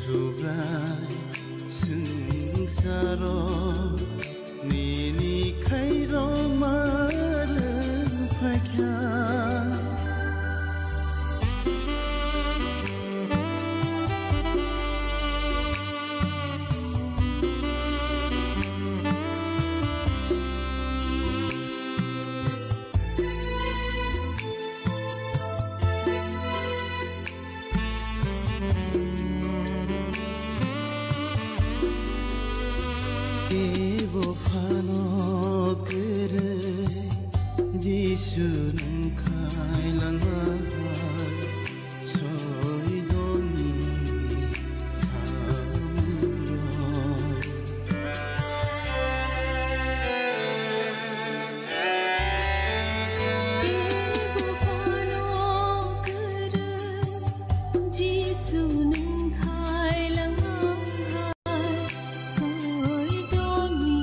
Subrai sengsara nini khairo malam phakya Jisu nungkai langai soy doni samuro Ibu pano kere Jisu nungkai langai soy doni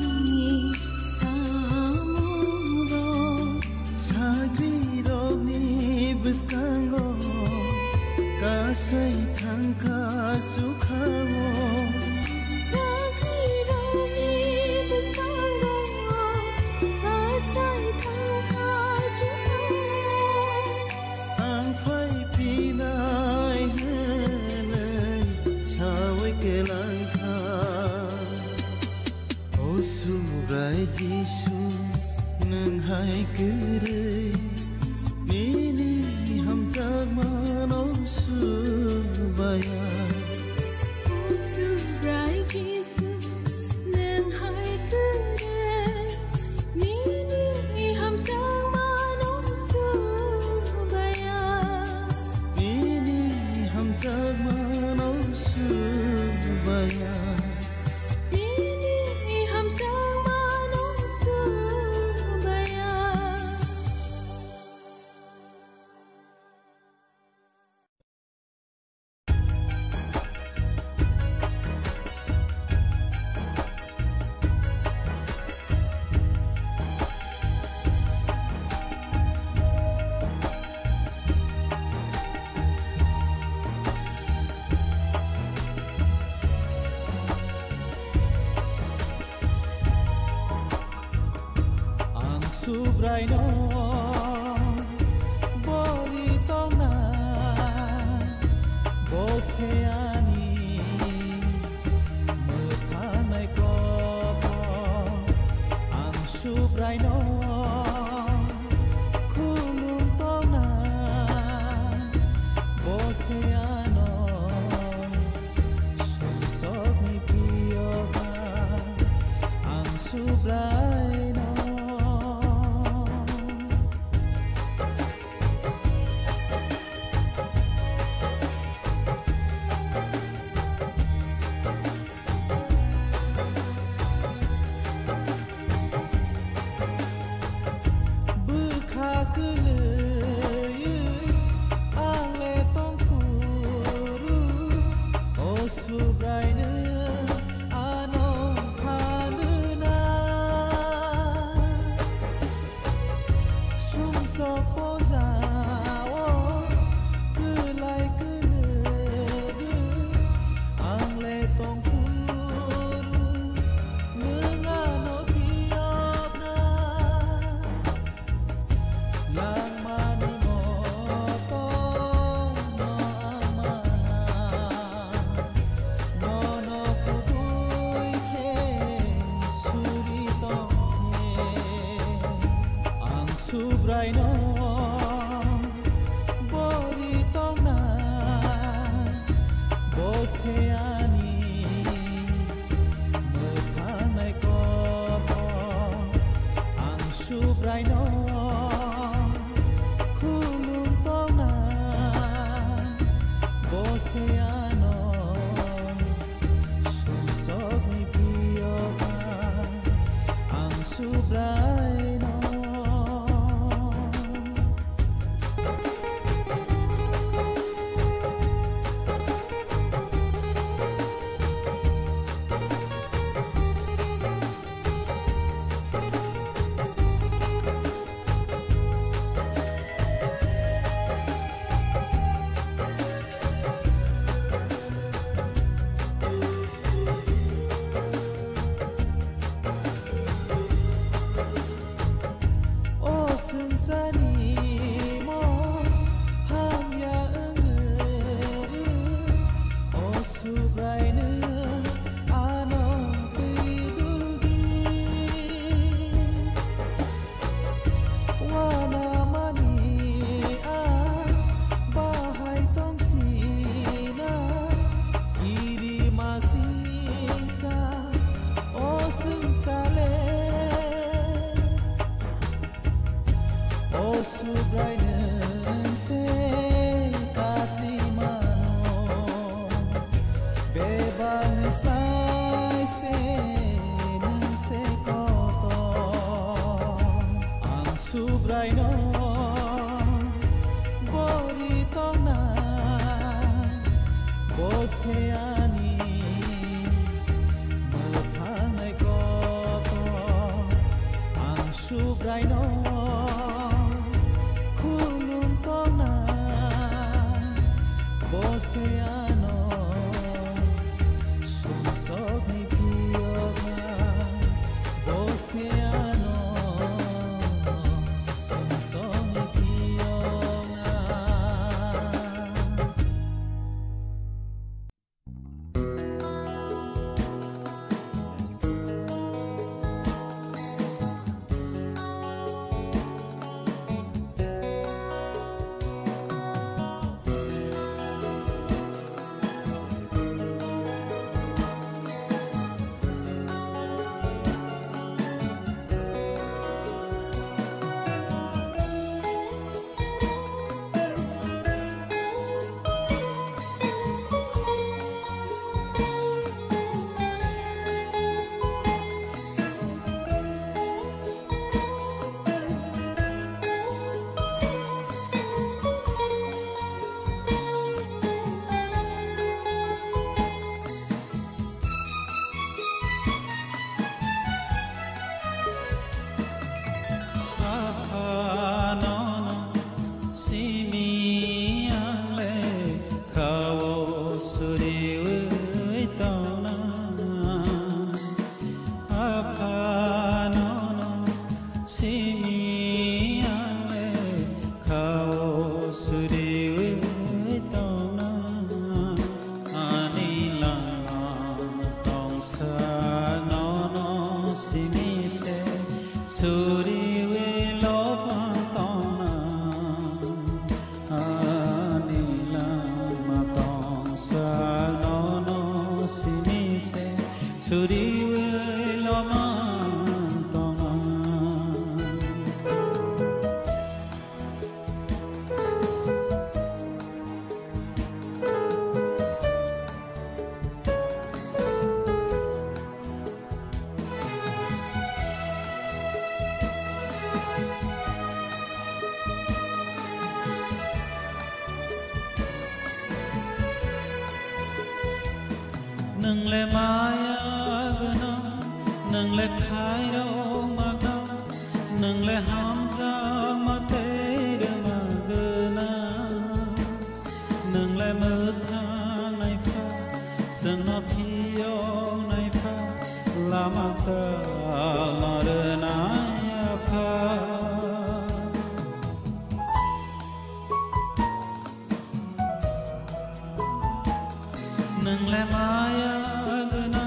Biskango kasai thangka sukhawo Sakhiromi biskango kasai thangka sukhawo Ang phai pinai helai chawai kelangka O subrai Jisu nang hai kerai Zamano subaya Subrai Jisu nang hai kere Nini ham zamano subaya Nini ham zamano subaya Nini ham zamano subaya Subrai no borito na boseani mekhanai ko ang subrai no kulung to na boseano susok ni piyoga ang subrai no Subrai no borito na boseani mekhanai ko ang subrai no kulung to na boseano susok ni piyoga ang subrai no braino boritona boseani mothanai koto ang subraino kulun tona boseano susok ni piyoga boseano susok ni piyoga nâng lệ maya gana nâng lệ khai đâu mà đâu nâng lệ ham ra mà tê đưa mà gana nâng lệ mơ tha này pha sân nó phiêu này pha la mà ta la đưa nai pha nâng lệ maya gana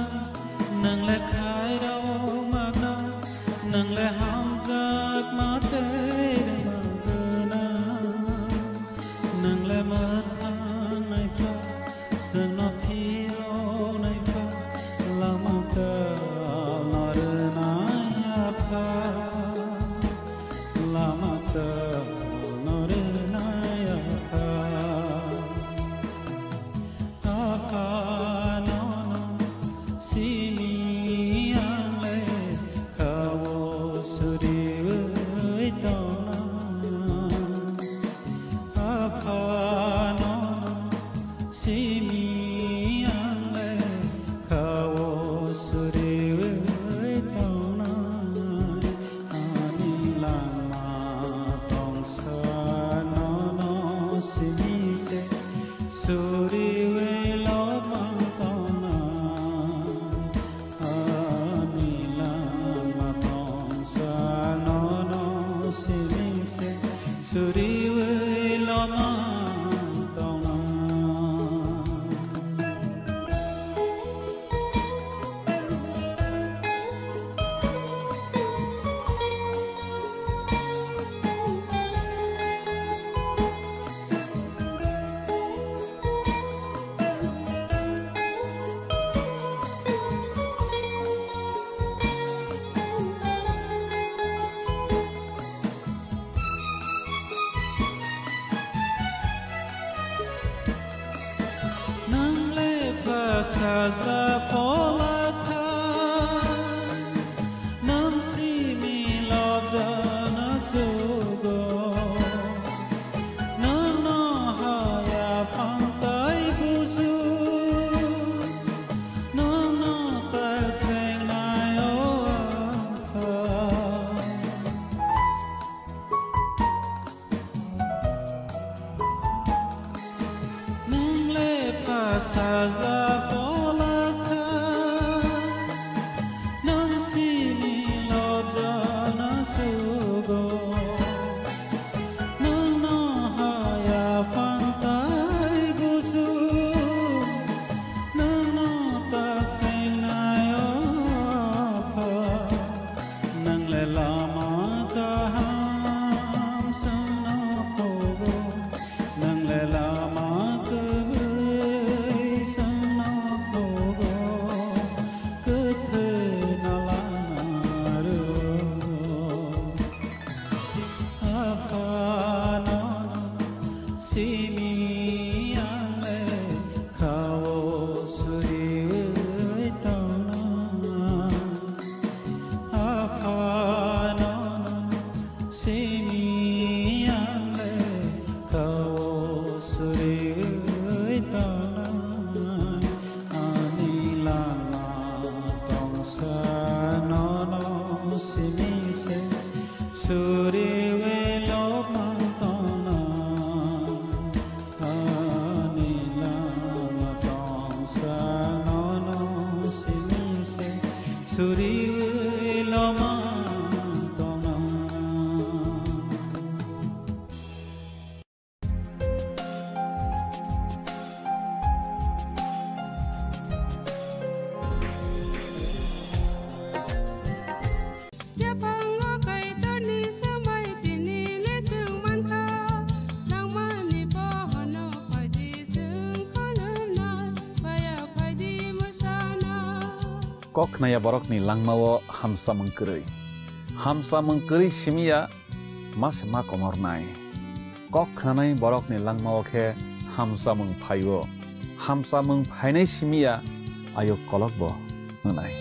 nâng lệ khai đâu mà đâu nâng lệ ham giấc mà tê mà gana nâng lệ mất thang này pha sương nó phiêu này pha la mà ta la rơ nai pha la mà ta la rơ nai pha Sazla polata nam si mi lobjana sugo Kok naya borok ni langmawo hamsa mengkeri simia mas ma komor nai. Kok nanai borok ni langmawo ke hamsa mengphayo. Hamsa mengphainai simia ayo kolok bo nai.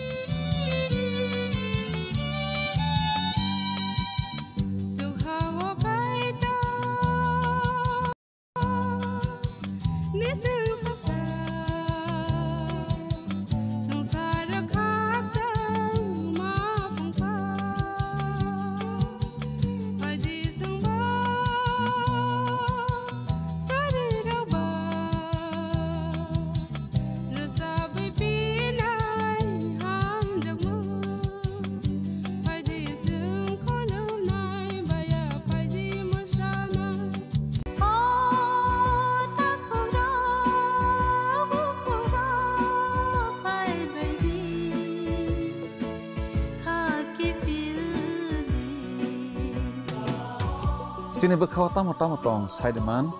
Sini bekau tamu-tamu Saideman,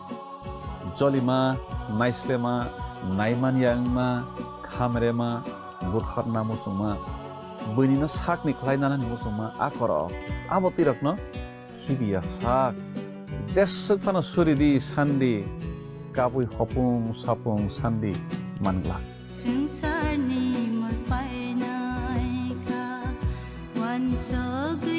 Jolima, Naislema, Naiman Yangma, Kamerema, Bukharna Musuma, Bunina Sakni Klainana Musuma, Akoro, Abotirokno, Kibia Sak, Jesukana Suridi Sandi, Kabui Hopung Sapung Sandi, Mangla. Sungsarni magpainaika, wansogri.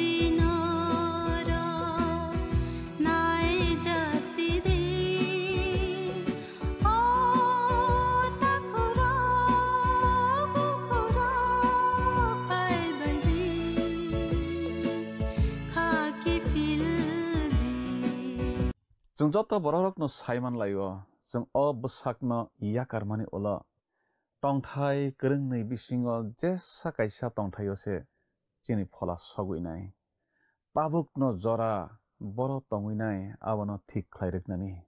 Jeng joto borok no saiman layo, jeng besak no yakar mani ola, tongthai kereng nei bisingo jesa kaisa tongthayo se, jini phola sogui nai, pabuk no jora boro tongui nai, abono thik khlairek nani.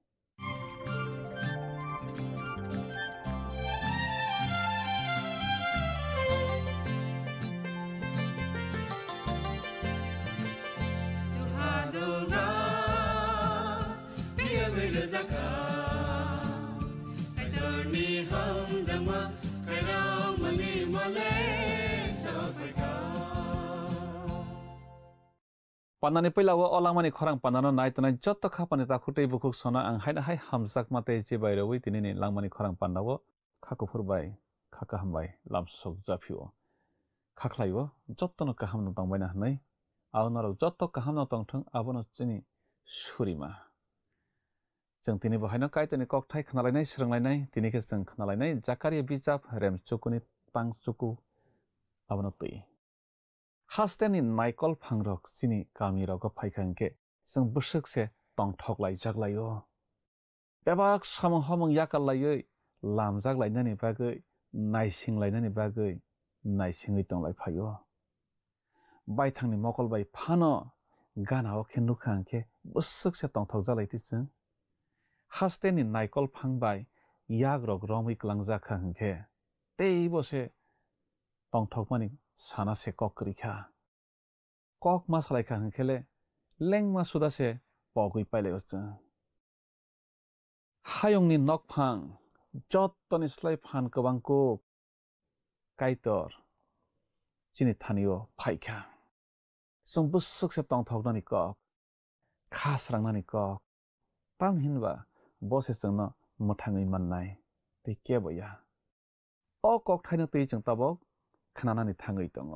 Panani pelawa olamani khorang panano naitanai jotta khapani ta khutei bukuk sona ang haina hai hamsak mate je bairawi tinini langmani khorang pandawo khakufurbai khaka hambai lamsok japhiwo khaklaiwo jotta no kaham no tangbaina hanai aunaro jotta kaham no tangthang abono chini surima jeng tini bahaino kaitani kokthai khnalainai sranglainai tini ke jeng khnalainai jakaria bijap remchukuni pangchuku abono tui Hasteni Michael Pangrok sini kami rogo paikangke seng busuk se tong thok lai jak layo. Bebak samang homong yakal layo लामजागलायनायनि बागै नायसिंलायनायनि बागै नायसिङै दंलायफायो बायथांनि मकलबाय फानो गानाव खेनुखांखे बुसुकसे तंथक जालायतिसों हास्तेनि नायकल फांबाय याग्रक रमै क्लांजाखा हंखे तेई बसे तंथक मानि सानासे कक्रिखा कक मा सालायखा हंखेले लेंमा सुदासे पगै पाइलायवसों हायंनि नकफां जत्तनि स्लाय फान गोबांको काइतर चिनि थानियो फाइखा जों बुसुकसे तंथकनानि कक खास्रांनानि कक तामहिनबा बसे जोंनो मोथाङै माननाय तै केबया अ कक थाइनो तै जों ताबक खोनानानै थाङै दङ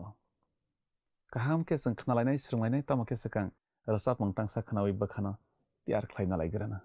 गाहामके जों खोनालायनाय स्रुंलायनाय तामके सिगां रोजाब मोंतांसा खोनावै बोखानो तियार खालायना लायग्रोनो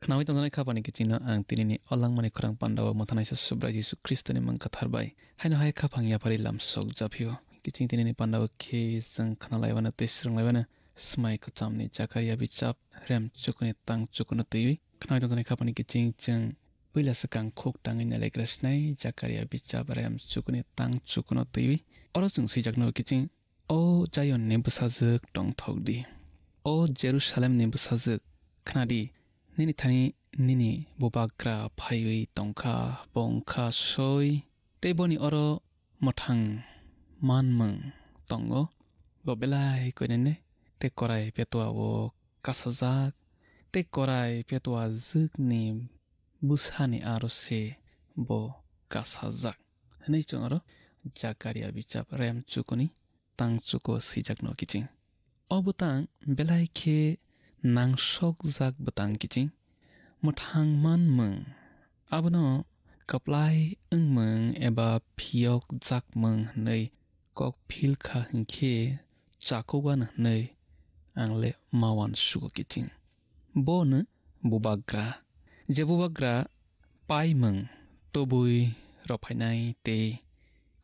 Knawi tongjanai khapani kichingno ang tinini olangmani khorang pandawa mothanaisa subra Jesu Kristoni mangka tharbai haino hai khapang yapari lamsok japio kiching tinini pandawa khe jang khnalaiwana tesrunglaiwana smai kachamni Zakaria bichap rem chukuni tang chukuna tei knawi tongjanai khapani kiching jang puila sakang khok tangai nalai krasnai Zakaria bichap rem chukuni tang chukuna tei oro jang seijakno kiching o Zion ne busajak tongthokdi o Jerusalem ne busajak khnadi nini thani nini bobakra phaiwi tongkha bongkha soi teboni oro mothang manmang tongo bobelai koinene te korai petwa o kasajak te korai petwa zikni bushani arose bo kasajak nei chongaro Zakaria bichap rem chukuni tang chuko sijak no kiching o butang belai khe nangsok jak butang kiching muthang man mung abono kaplai mung eba phiok jak mung nei kok phil kha hingkhe chakogan nei angle mawan suko kiching bon bubagra je bubagra pai mung tobui ropainai te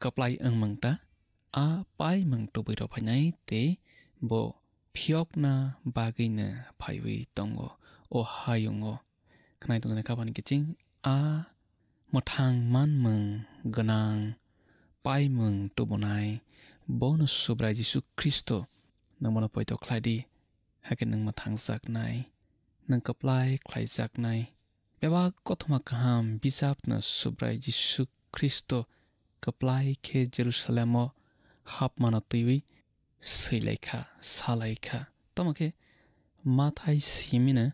kaplai mung ta a pai mung tobui ropainai te bo phiok na bagina phaiwi tongo o hayungo khnai tongna khaban kiching a muthang man mung ganang pai mung tobunai bon subrai jisu Kristo nangmano poito khlaidi hakin nang mathang jaknai nang kaplai khlai jaknai beba kothoma kaham bisap na subrai jisu Kristo kaplai khe Jerusalemo hap mana tiwi seilaikha salaikha tamake mathai simina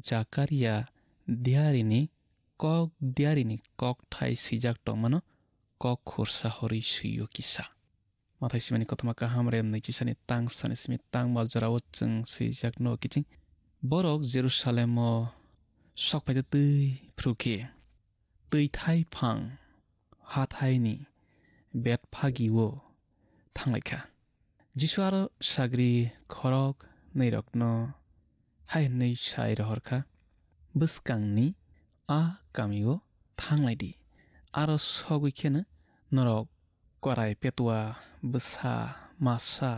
Jakaria diarini kok thai sijak tongmano kok khursa hori suyo kisa mathai simani kothoma kaham rem nei chisani tang sani simi tang mal jorao chung sijak no kiching borok Jerusalemo sokpaide tui phruke tui thai phang ha thai ni bet phagiwo thanglaikha jisu aro sagri khorok nei rokno hai nei sai rohorkha buskangni a kamio thanglai aro sogui khena norok korai petwa busa masa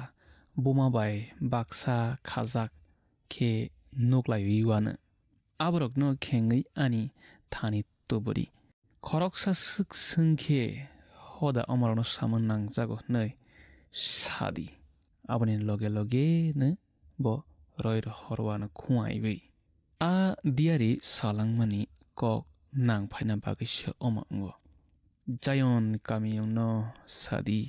bumabai baksa khajak khe nuklai wiwana aborok no khengai ani thani toburi khoroksa suk sungkhe hoda amorno samon nangjago nei sadi aboni loge ne bo roir horwana khuaiwi a diari salangmani kok nang phaina bagise omango Jayon kamiyongno sadi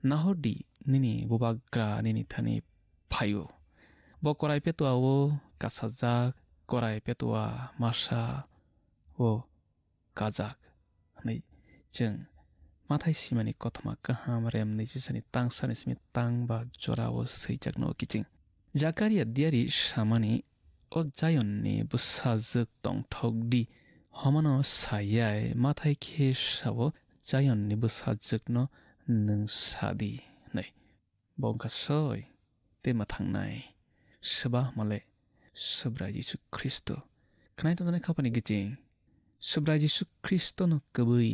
nahodi nini bubagra nini thani phayo bo korai petwa o kasajak korai petwa masa o kajak nei jeng mathai simani kothoma kaham rem nei chisani tangsani simi tangba jorao seijak no kiching Jakaria diari samani o Jayon ni busajak tongthokdi hamano sayai mathai khe sabo Jayon ni busajak no nung sadi nei bongka soi te mathangnai seba male subrai jisu Kristo khnai to khapani giching subrai jisu Kristo no kabui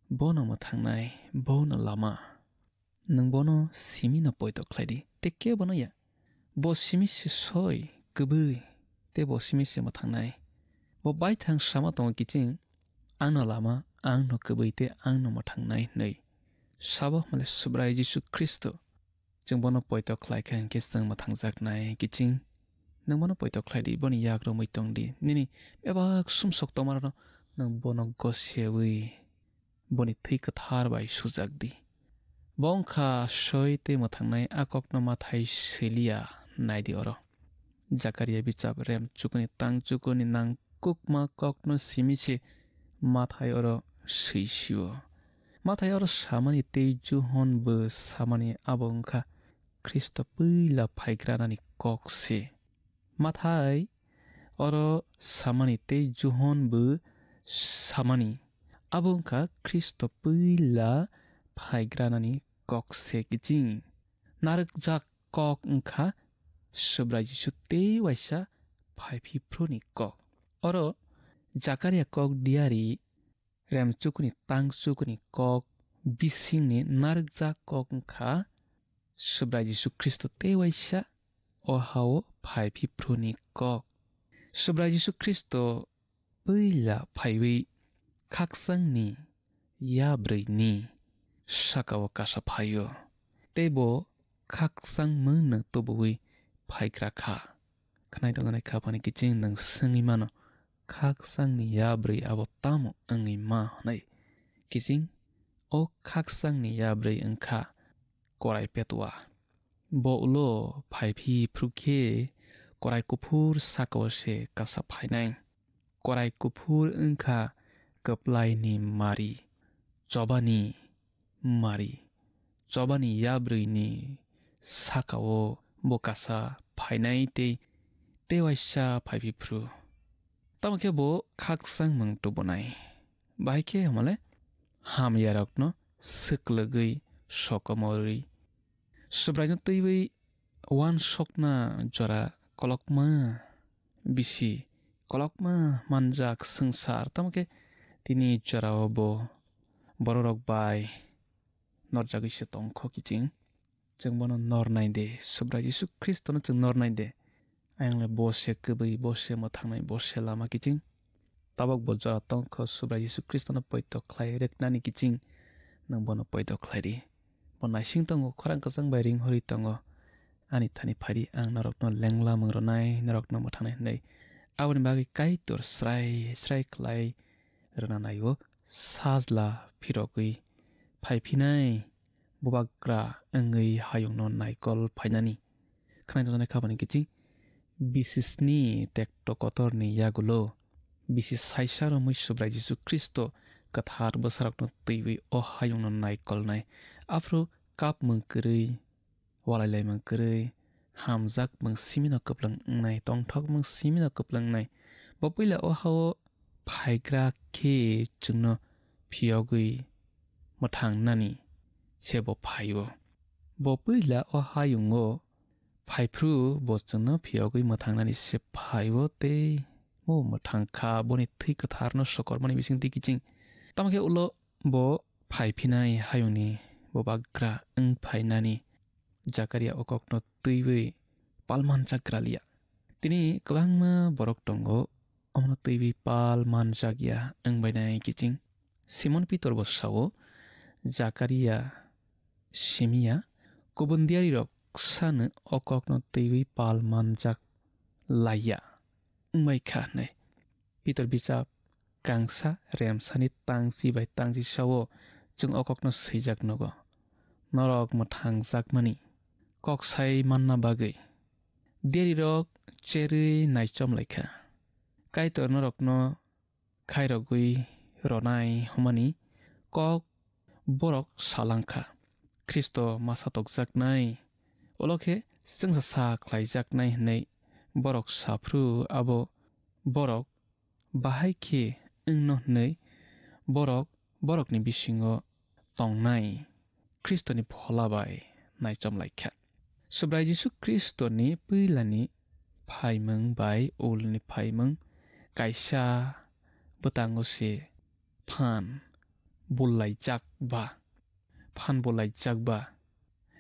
bono mathangnai bono lama nung bono simi no poito khlaidi te ke bono ya bo simi se soi kabui te bo simi se mathangnai bo bai thang sama tong kiching angno lama angno kabui te angno mathangnai nei sabo male subrai jisu Kristo jeng bono poito khlai khan ke sang mathangjaknai kiching nang bono poito khlaidi boni yakro muitongdi nini ebak sumsok tomarno nang bono gosyewi boni thik thar bai sujakdi bongkha soite mathangnai akokno mathai selia naidi oro Jakaria bichap rem chukuni tang chukuni nang kukma kokno simiche mathai oro seisio mathai oro samani teju hon bo samani abongkha Kristo puila phaigrani kokse mathai oro samani teju hon bo samani abongkha Kristo puila phaigrani kokse kiching narak jak kok ngkha subrai jisu te waisa phaipi phruni kok oro Jakaria kok diari rem chukuni tang chukuni kok bisingni narak jak kok ngkha subrai jisu Kristo te waisa o hao phaipi phruni kok subrai jisu Kristo puila phaiwi khaksangni yabrei sakawo kasa phayo tebo khaksang mungna tobui phaigra kha khnai tongnai khapani kiching nang sangi mano khaksangni yabrei abo tamo angi ma nei kiching o khaksangni yabrei angkha korai petwa bo ulo phaipi phruke korai kufur sakawo se kasa phainai korai kufur angkha kaplai ni mari chobani mari Chobani Yabrini Sakao Bokasa Painaite Tewaisha Paipipru Tamake bo Kaksang Mung Tubonai Baike Hamale Ham Yarokno Siklagui Shokomori Subranya Tiwi Wan Shokna Jora Kolokma Bisi Kolokma Manjak Sengsar Tamake Tini Jorabo Bororok Bai Norjagisi Tongko Kiting Jengbono Nornaide Subra Jesu Kristo no Jeng Nornaide Ayang bose kubai bose motangnai bose lama Kiting Tabok Bojora Tongko Subra Jesu Kristo no Poito Klai Reknani Kiting Nang bono Poito Klai di Bonai Sing Tongo Korang Kasang Bai Ring Hori Tongo Ani Tani Pari Ang Narok no Lengla Mengronai Narok no Motangnai Nei Awan Bagi Kaitur Srai Klai Renanayo Sazla Pirogui Paipinai Bobagra Angui Hayong non Naikol Painani Kanai Tonai Kabani Kiting Bisisni Tektokotorni Yagulo Bisis Haisaro Mui Subra Jesu Kristo Kathar Basarak no Tiwi O Hayong non Naikol Nai Afro Kap Mengkeri Walalai Mengkeri Hamzak Meng Simino Keplang Nai Tongtok Meng Simino Keplang Nai Bopila O Hao Paigra Ke Jungno Piogui Matang Nani Sebo Paiwo Bopila O Hayungo Paipru Bojano Piogui Matang Nani Se Paiwo Te Mo Matang Ka Boni Tikatarno Sokor Mani Bising Tikijing Tamake Ulo Bo Paipinai Hayuni Bobagra Eng Painani Jakaria Okokno Tiwi Palman Jakralia Tini Kebangma Borok Tongo Omno Tiwi Palman Jagya Eng Bainai Kijing Simon Peter Bosawo Jakaria Simia Kubundiari Rok San Okokno Tiwi Palman Jak Laya Eng Baika Ne Peter Bicap Kangsa Remsani Tangsi Bai Tangsi Sawo Jung Okokno Sijak Nogo Norok Matang Zakmani Kok Sai Manna Bagai Diari Rok Cherry Naichom Laika Kaitor Norok no Kairogui Ronai Humani Kok Borok Salangka Kristo Masatok Zaknai Oloke Sengsa Klai Zaknai Nei Borok Sapru Abo Borok Bahai Ki Engno Nei Borok ni Bisingo Tongnai Kristo ni Pholabai Naichom Laika Subra Jesu Kristo ni Pilani Paimeng Bai Ul ni Paimeng Kaisa Betango se Pan Bulai Jakba Pan Bulai Jakba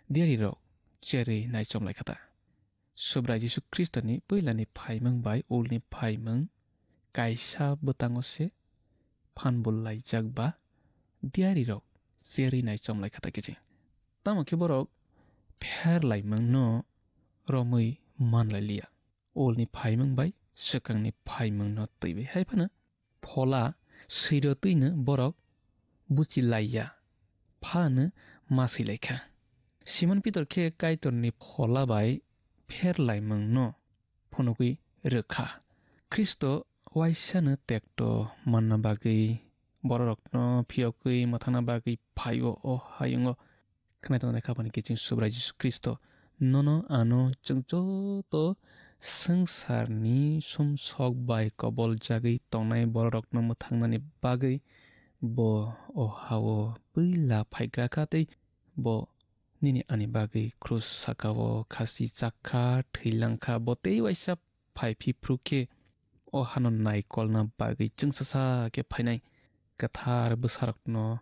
Diari Rok Cherry Naichom Laikata Subra Jesu Kristo ni Pilani Paimeng Bai Ul ni Paimeng Kaisa Betango se Pan Bulai Jakba Diari Rok Cherry Naichom Laikata Kiji Tamo ke borok Pher Laimeng no Romui Man Lalia Ul ni Paimeng Bai Sekang ni Paimeng no Tibi Haipana Phola Siro Tuina Borok Buci Laya Phana Masi Laika Simon Peter ke Kaitor ni Phola Bai Pher Laimeng no Phonokui Rekha Kristo Waisana Tekto Manna Bagi Borok no Piokui Matana Bagi Paiwo O Hayungo Kanai Tonai Kabani Kijing Subra Jesu Kristo Nono Ano Jengjo To Sengsarni Sumsok Bai Kobol Jagi Tongnai Borok no Mutangnani Bagi Bo O Hawo Bila Paigra Kate Bo Nini Ani Bagi Krus Sakawo Kasi Zakka Thilangka Bote Waisa Paipi Pruke O Hanon Nai Kolna Bagi Jengsasa Ke Painai Kathar Besarak no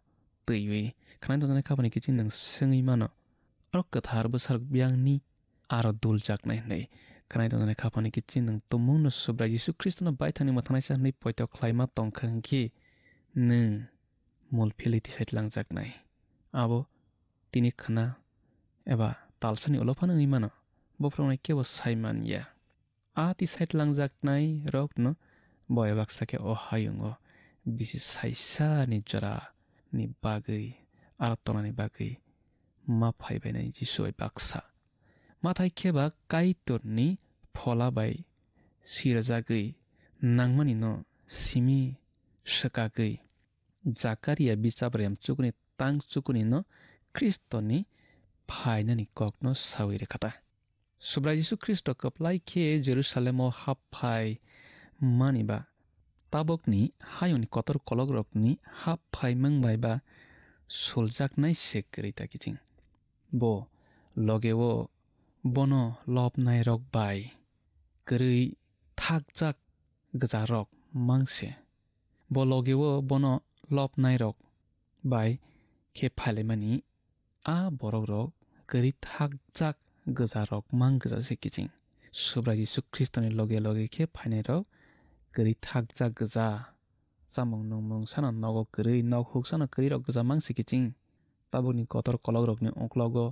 Tiwi Kanai Tonai Kabani Kijing Nang Sengi Mano Arok Kathar Besarak Biang Ni Aro Dul Jaknai Nei Kanai Tonai Kabani Kijing Nang Tumung no Subra Jesu Kristo no Baitani Matanai Sa Nei Poito Klaima Tongkang Ki Neng Mul Piliti Sait Lang Jaknai Abo Tini Khana Eba Talsani Olopana Imano Bofronai Kewa Saiman Ya Ati Sait Lang Jaknai Rok no Boy Waksake O Hayungo Bisi Saisa Ni Jara Ni Bagai Aratona Ni Bagai Ma Pai Bai Nai Jisoi Baksa Matai Keba Kaitor Ni Phola Bai Sirajagai Nangmani no Simi Shakagai Jakaria Bisabrem Chukuni Tang Chukuni no Kristo ni फाइनानि ककनो सावि रेखाता सुब्रा जिसु ख्रिस्ट कपलाइ खे जेरुसालेमो हाब फाइ मानिबा ताबकनि हायोनि कतर कलग्रकनि हाब फाइ मंबायबा सोलजाकनाय सेक्रेता किचिं बो लगेवो बनो लबनाय रक बाय गरै थाकजाक गजारक मांसे बो लगेवो बनो लबनाय रक बाय खे फाइलेमानि आ बरक रक गरै थाकजाक गजारक mang गजासे किचिं सुब्रा जिसु ख्रिस्टनि लगे लगे खे फाइनाय रक गरै थाकजाक गजा जामुं नुमुं साना नगो गरै नग हुक साना गरै रक गजा मांसे किचिं ताबुनि कतर कलग रकनि अंक्लगो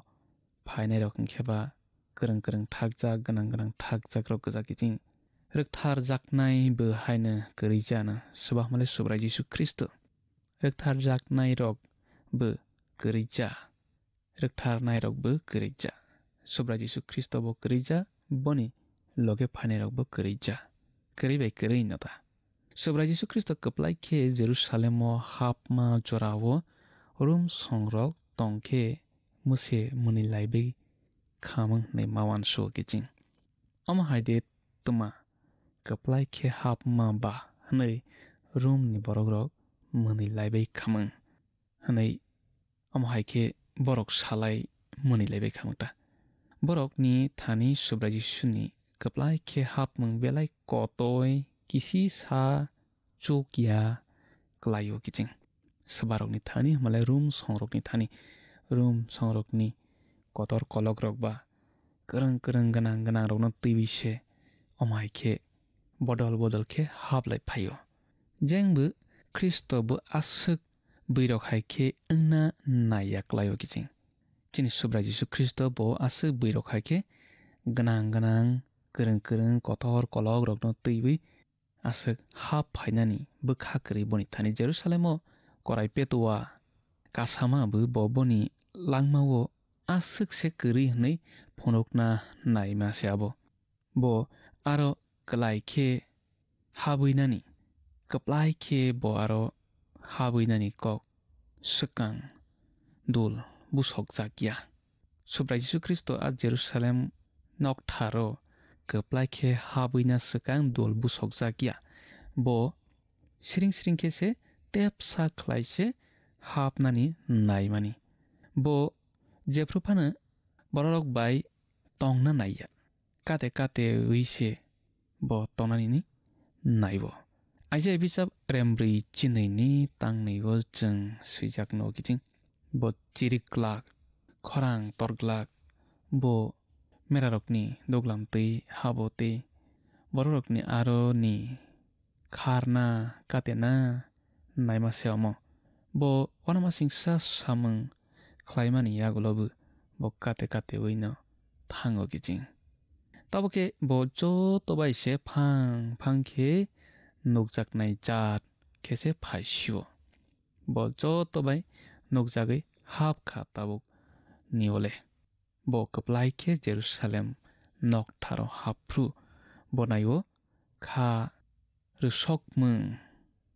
फाइनाय रक खेबा गोरों गोरों थाकजाक गोनां गोनां थाकजाक रक गजा किचिं रोकथार जाकनाय बो हायनो गरै जाना सुबह मले सुब्रा जिसु ख्रिस्ट रोकथार जाकनाय रक बो गरै जा रोकथार नाय रक बो गरै जा सुब्रा जिसु ख्रिस्ट बो गरै जा बनि लगे फाइनाय रक बो गरै जा गरै बाय गरै नता सुब्रा जिसु ख्रिस्ट कपलाइ खे जेरुसालेमो हाबमा जरावो रुम संग्रक तंखे मुसे मुनि लाइबै खामं नै मावान सो किचिं अम हायदे तुमा कपलाइ खे हाबमा बा नै रुम नि बरग्रक मुनि लाइबै खामं नै अम हायखे बरक सालाय मुनि लाइबै खामंता बरकनि थानि सुब्रा जिसुनि कपलाइ खे हाबमं बेलाय कतय किसी सा चोकिया क्लायो किचिं सबारकनि थानि हमालाय रुम संरकनि कतर कलग रक बा करं करं गनां गनां रकनो तैबिसे अमायखे बदल खे हाबलाय फायो जेंबो ख्रिस्टबो आसुक बैरक हायखे अंना नायाक्लायो किचिं चिनि सुब्रा जिसु ख्रिस्ट बो आसुक बैरक हायखे गनां गनां करं करं कतर कलग रकनो तैबै आसुक हाब फाइनानि बोखाकरै बनि थानि जेरुसालेमो कराय पेतुआ कासामाबो बबनि लांमावो आसुक से करै हनै फनकना नायमासे आबो बो आरो कलाइखे हाबैनानि कपलाइखे बो आरो हाबैनानि कक सुकां दुल बुसक जाकिया सुब्रा जिसु ख्रिस्ट आ जेरुसालेम नकथारो कपलाइखे हाबैना सुकां दुल बुसक जाकिया बो सिरिं खेसे तेपसा खलाइसे हाबनानि नायमानि बो जेफ्रुफानो बरक बाय तंना नाया काते वैसे बो तंनानि नायबो आइजे बिसाब रेमब्रै चिनैनि तांनैबो जों सैजाक न किचिं बो चिरिक्लाक खरां तरग्लाक बो मेरारकनि दोग्लामतै हाबोते बररकनि आरोनि खारना कातेना नायमासेयावमो बो वनामासिंसा सामों ख्लाइमानि यागुलबो बो काते वैनो थांगो किचिं तबके बो जो तबाइसे फां खे नुकजाकनाय जात खेसे फाइसियो बो जो तबाइ नुकजागै हाब खा ताबुक निवले बो कपलाइ खे जेरुसालेम नकथारो हाबफ्रु बनायो खा रुसकमों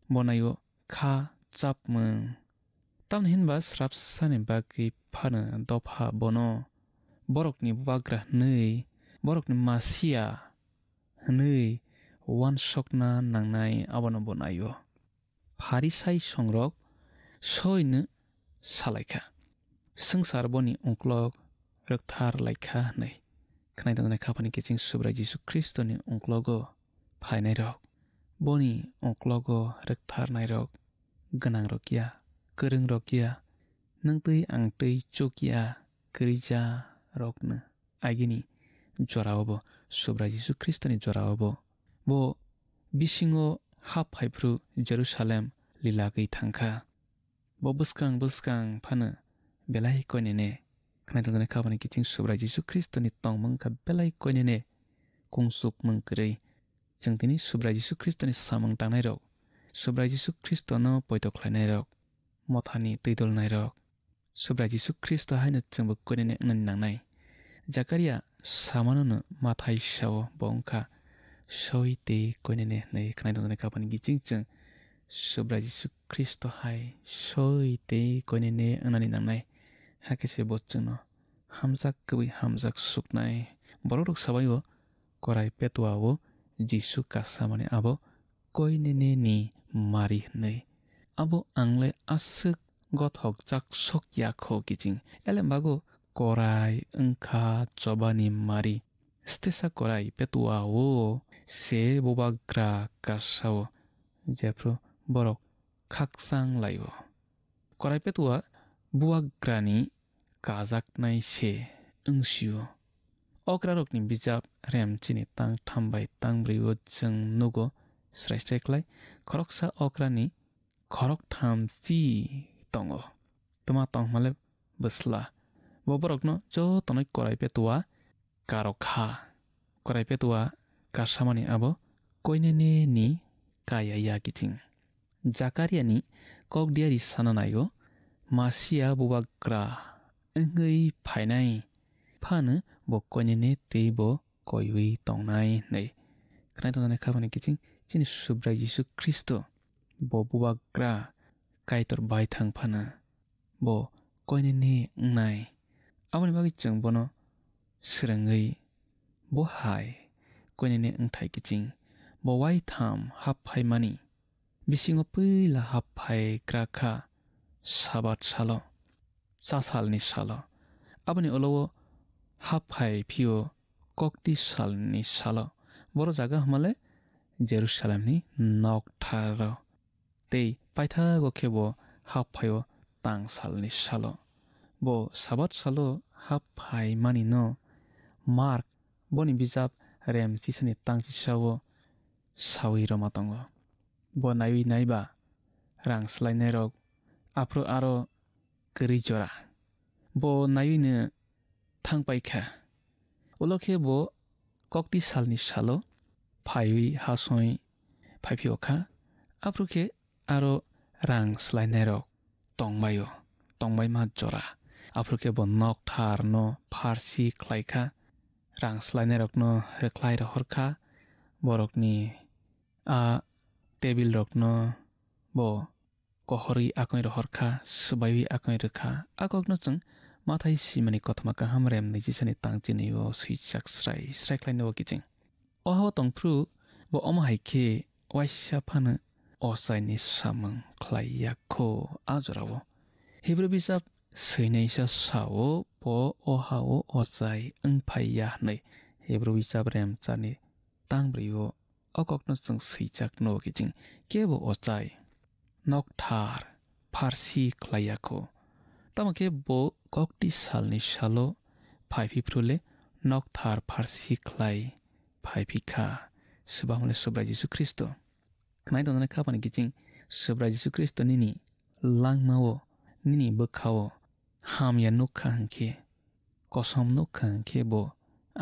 बनायो खा चापमों तामहिनबा स्राबसानि बागै फानो दफा बनो बरकनि बाग्रा नै बरकनि मासिया नै वान सकना नांनाय आबनो बनायो फारिसाइ संरक सयनो सालायखा संसार बनि अंक्लग रोकथार लायखा नै खनायदनाय खाफानि किचिं सुब्रा जिसु ख्रिस्टनि अंक्लगो फायनाय रक बनि अंक्लगो रोकथार नाय रक गोनां रकिया गोरों रकिया नंतै आंतै चोकिया गैजा रकनो आइगिनि जरावबो सुब्रा जिसु ख्रिस्टनि जरावबो बो बिसिङो हाब फाइफ्रु जेरुसालेम लीलागै थांखा बो बुस्कां फानो बेलाय कोइनेने खनायदनाय खाफानि किचिं सुब्रा जिसु ख्रिस्टनि तंमंखा बेलाय कोइनेने कुंसुक मंकरै जों दिनै सुब्रा जिसु ख्रिस्टनि सामं तांनाय रक सुब्रा जिसु ख्रिस्टनो पयतख्लायनाय रक मथानि दैदलनाय रक सुब्रा जिसु ख्रिस्ट हायनो जोंबो कोइनेने नांनाय जाकारिया सामाननो माथाय सावो बंखा सयते कोइनेने नै खनायदनाय खाफानि किचिं जों सुब्रा जिसु ख्रिस्ट हाय सयते कोइनेने नांनाय हाकेसे बच्चनो hamjak kubui hamjak suknai borok sabaio korai petuao Jisu kasamani abo koinene ni mari nei abo angle asuk gothok jak sokya kho kiching elembago korai engkha chobani mari stesa korai petuao se bobagra kasao jepro borok khaksang laibo korai petua buagrani kajaknai se ungsio okrarokni bijap remchini tang thambai tangbrio jeng nugo srai klai khoroksa okrani khorok tham chi tongo tuma tongmale busla boborokno jo tonoi korai petua karokha korai petua kasamani abo koinene ni kayaya kiching Zakariani kokdiari sananayo masia bubagra ngei phainai phanu bo koinene teibo koiwi tongnai nei khnai tonane khabani kiching chini subrai Jisu Kristo bo bubagra kaitor bai thang phana bo koinene ngnai aboni bagi chung bono srangei bo hai koinene ngthai kiching bo wai tham hap phai mani bisingo pila hap phai krakha sabat salo sa salni salo aboni olowo hap phai phio kokti salni salo boro jaga hamale Jerusalem ni nok tharo tei paitha go khebo hap phaio tang salni salo bo sabat salo hap phai mani no mark boni bijap rem chisani tang chisawo sawi romatongo bo naiwi naiba rang slainai rok apro aro kri jora bo naiwine thangpaikha ulokhe bo kokti salni salo phaiwi hasoi phaiphiokha aprokhe aro rang slainai rok tongbai ma jora aprokhe bo nok thar no pharsi khlaikha rang slainai rok no reklai rohorkha borokni a table rok no bo kohori akoi rohorkha subaiwi akoi rokha akokno chung mathai simani kothma kaham rem ni jisani tangchini o suichak srai klaino kiching o hawa tongpru bo omo haikhe waisya phana osaini samang khlaiyakho ajorawo hebrew bisap seinai sao po o hao osai engphaiya nei hebrew bisap rem chani tangbrio okokno chung suichak no kiching kebo osai nokthar pharsi khlaiyakho tamake bo kokti salni salo phaiphi nokthar pharsi khlai phaipikha subamle subra Jisu Kristo knai donane khapani kiching subra Jisu Kristo nini langmao nini bokhao hamya nukha hangkhe kosom nukha hangkhe bo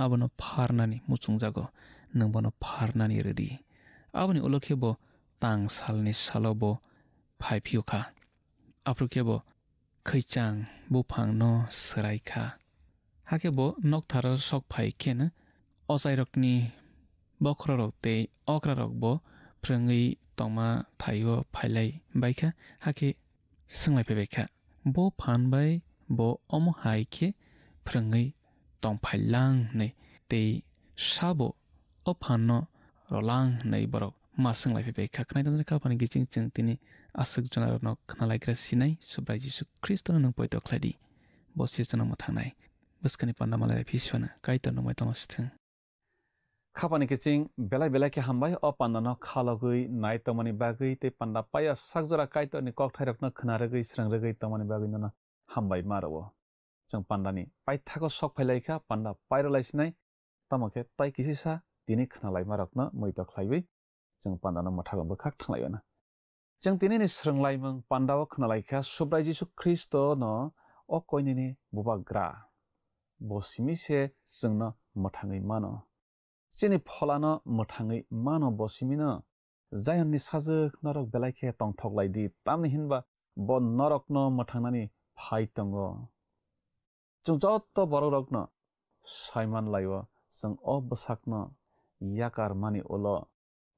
abono pharnani muchungjago nangbono pharnani redi aboni ulokhe bo tang salni salo bo phaiphiokha aprokhe bo khaichang bufang no sraikha hake bo noktharo sok phai khen osairokni bokhrorok tei okrarok bo phrangui tongma thaio phailai baikha hake singlai phaibekha bo phanbai bo omo haikhe phrangui tongphailang nei tei sabo o phanno rolang nei borok ma singlai phaibekha khnai don ka phani giching chung tini asuk jonar nok khnalaigra sinai subrai Jisu Kristo nang poito khladi bo sisana mathangnai buskani panda malai phiswana kaito nomai tamasthing khapani kiching belai ke hambai o pandano khalogui nai tomani bagui te panda paya sakjora kaito ni kok thairokno khnaragui srangragui tomani bagui no hambai marawo jang pandani paithako sok phailaikha panda pairolaisinai tamake tai kisisa tini khnalai marokno moito khlaiwi jang pandano mathago bukhak thanglaiona jang tini ni sranglaimung pandao khnalaikha subrai Jisu Kristo no o koinini bubagra bo simise jangno mathangui mano chini pholano mathangui mano bo simino jayonni sajak norok belaikhe tongthoklaidi tamni hinba bo norokno mathangnani phai tongo jung jotto borokno saiman laiwo jang o bwsakno yakar mani ulo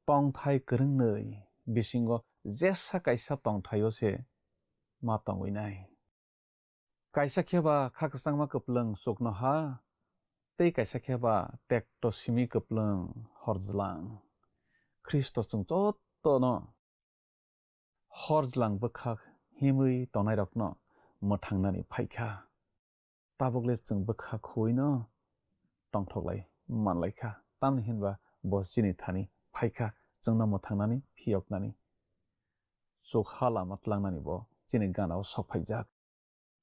tongthai kwrwngnei bisingo jesa kaisa tongthaio se ma tongui nai kaisa kheba khakasangma kepleng sokno ha tei kaisa kheba tekto simi kepleng horjlang Kristo chung chotto no horjlang bekhak himui tonai rokno mothangnani phaikha tabokle chung bekhak huino tongthoklai manlaikha tamni hinba bosini thani phaikha chungna mothangnani phiyoknani chokhala matlangnani bo chini ganao sokphaijak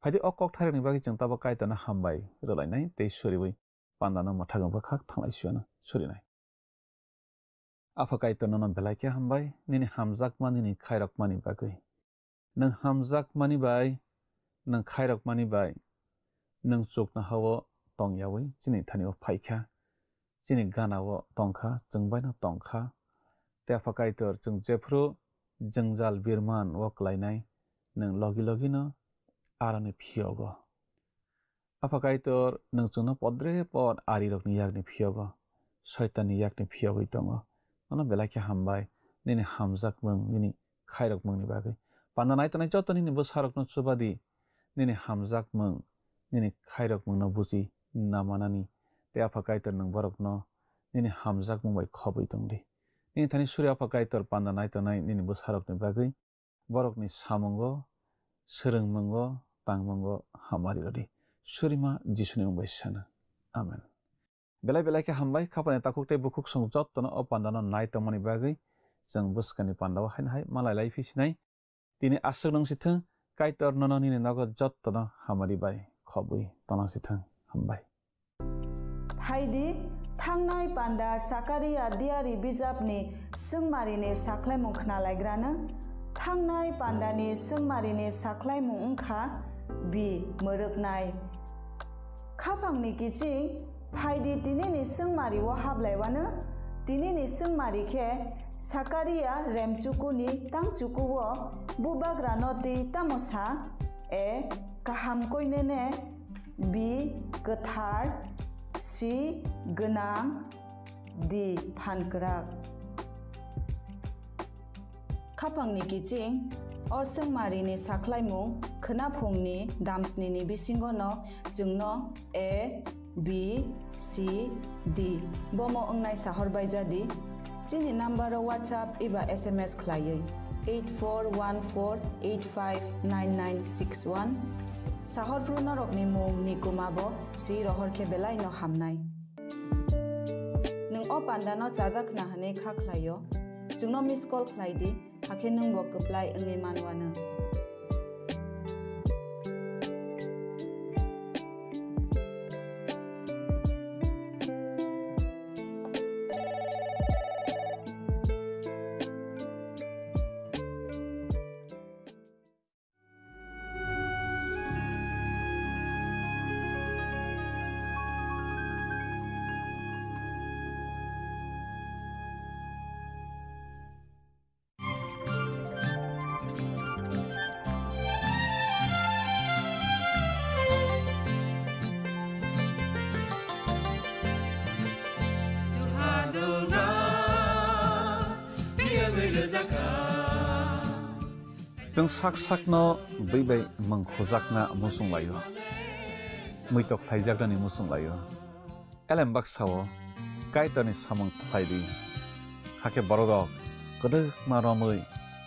phaidi okok thairani bagi chung tabo kaitana hambai rolainai tei soriwi pandana mothagong bekhak thanglai suana sorinai afakaitana no belaikya hambai nini hamjakmani ni khairokmani bagui nang hamjakmani bai nang khairokmani bai nang chokna hawo tongyawi chini thani o phaikha chini ganao tongkha chungbaina tongkha te afakaitor chung jefru jangjal birman woklainai nang logi logi no arani phiyogo afakaitor nang chungna podre pod ari rokni yakni phiyogo shaytani yakni phiyogoi tongo ono belaikya hambai nini hamjakmung nini khairokmungni bagui pandanai tanai jotoni ni bosarokno chubadi nini hamjakmung nini khairokmung no buji namanani te afakaitor nang borokno nini hamjakmung bai khoboi tongdi nini thani suri afakaitor pandanai tanai nini bosarokni bagui borokni samungo srungmungo tangmungo hamari rodi surima jisuni mungbai sana amen belai belai ke hambai khapane takukte bukuk song jottono o pandano nai tongmani bagui jeng buskani pandaw hain hai malai lai fisinai tini asuk nong sithung kaitor nono nini nago jottono hamari bai khobui tonang sithung hambai haidi thangnai panda sakaria diari bijapni sungmarini saklaimung khnalaigrana thangnai pandani sungmarini saklaimung ungkha bi möroknai khapangni kiching phaidi tinini sungmari wo hablaiwano tinini sungmari khe sakaria remchukuni tangchukuwo bubagranoti tamosa e kaham koinene bi gothar si gonang di phankrak khapangni kiching o sungmarini saklaimung khnaphungni damsnini bisingono jungno a b c d bomo ongnai sahorbai jadi chini number whatsapp iba sms khlaioi 8414859961 sahor pruno rokni mung nikumabo si rohor ke belai no hamnai nung o pandano chajak na hane kha khlaio jungno miss call khlaidi hakhe nung bo apply angai manwana Jeng sak sak no beibai mangkhojakna musung layo muitok thaijakni musung layo elem baksao kaitani samung thaidi hake borok kodok maromui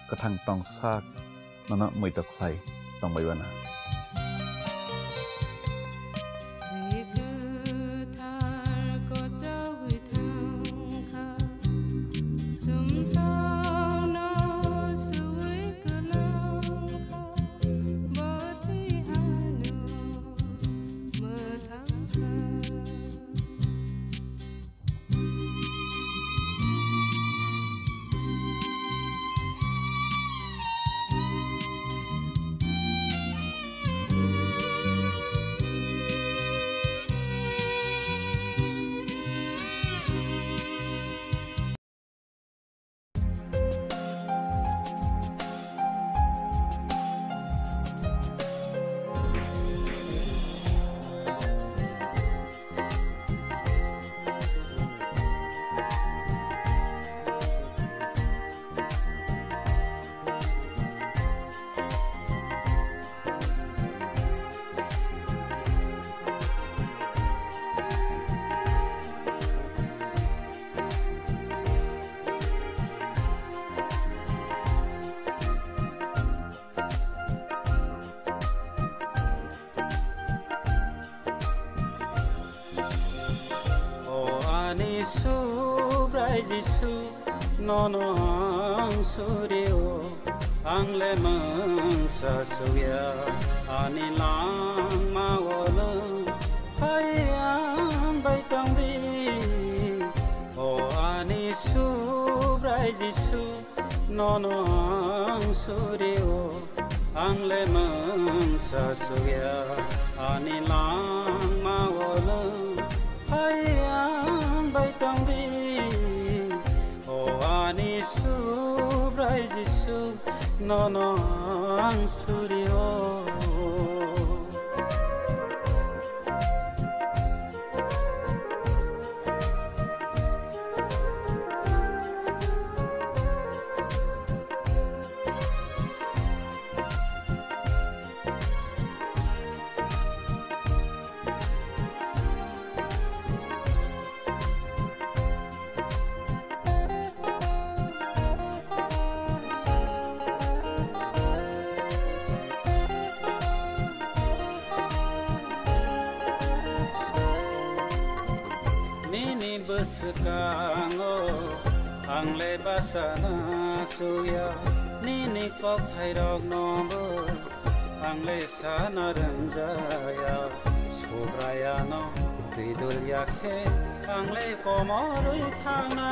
kathang tong sak nana muitok thai tongbaibana ani subrai jisu nono ang suryo ang lemang sa suya ani lang mawala hayang baitang di o ani subrai jisu nono ang suryo ang lemang sa suya ani lang mawala hayang baitang di o ani subrai jisu nono ang suryo kango ang lebasana suya nini kok thairok nombo ang lesana ranjaya sobraya no tidul yakhe ang le komorui thana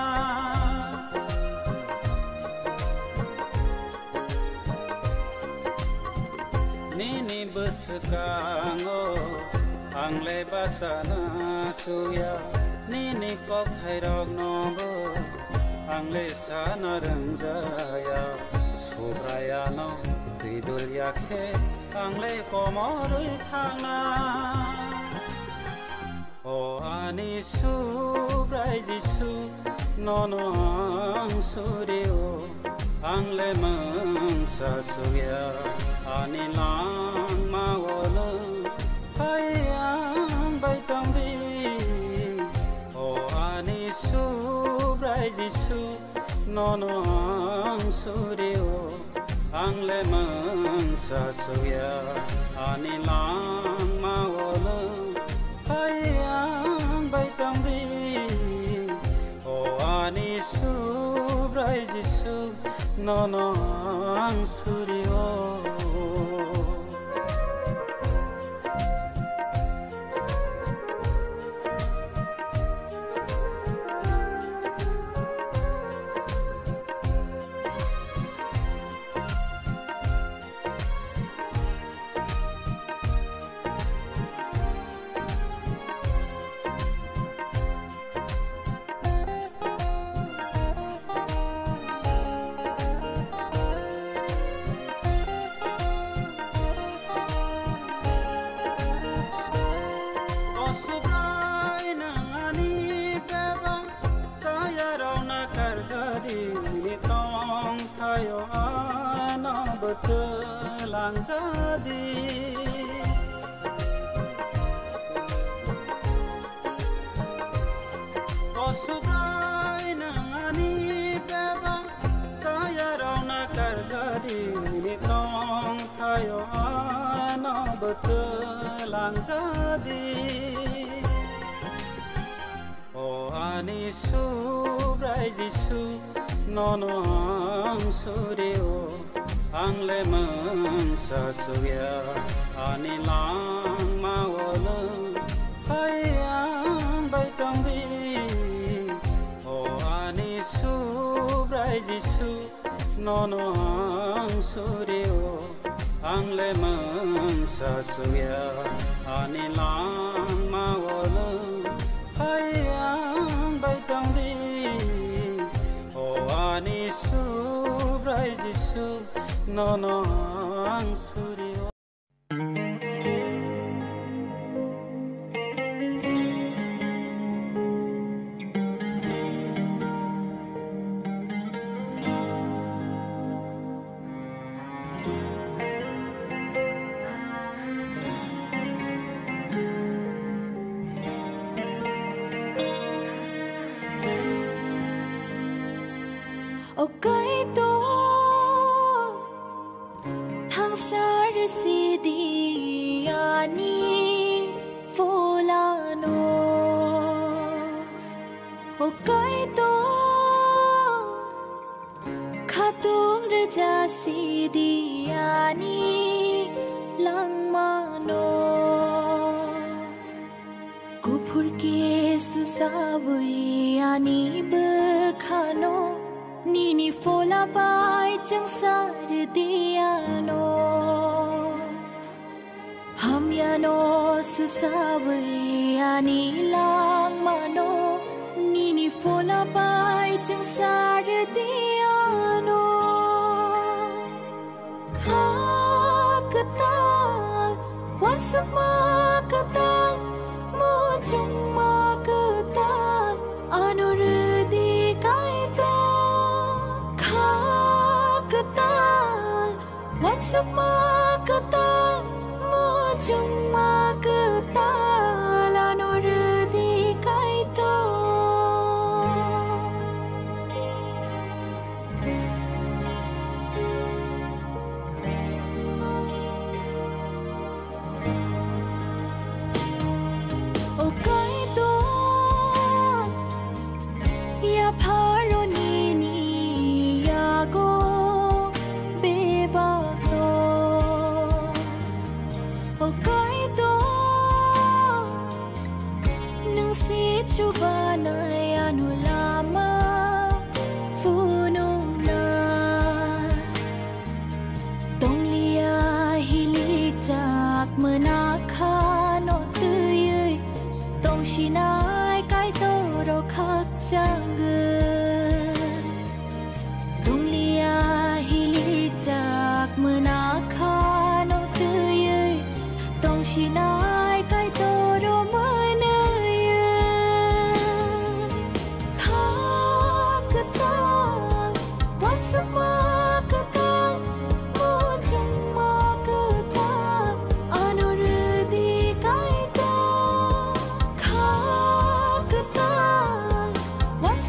nini buskango ang lebasana suya nini kok thairok nombo ang lesana ranjaya sobraya no tidul yakhe ang le komorui thana o ani subrai jisu nono ang suryo ang lemang sa suya ani lang mawala hayang baitang di jisu nono ang suryo ang lemang sa suya ani lang mawala hayang baitang di o ani subrai jisu nono ang suryo lang jadi Kosubai nangani beba saya rauna karjadi nitong tayo ano betul lang jadi o ani subrai jisu nono ang suryo ang lemang sa suya ani lang mawala hayang baitang di o ani subrai jisu nono ang suryo ang lemang sa suya ani lang mawala hayang baitang di o ani subrai jisu nono ang suryo Okay to thang sar si diani fulano cái to khá tung ra cha si đi ani lang mano kupur ke susavui ani berkhano nini fola bai chang sar diano hamyano susavui ani lang mano nini fola bai chang sar diano katal wan sama katal mo chung ma katal anurudi kaito katal wan sama katal mo chung ma katal anurudi kaito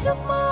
Look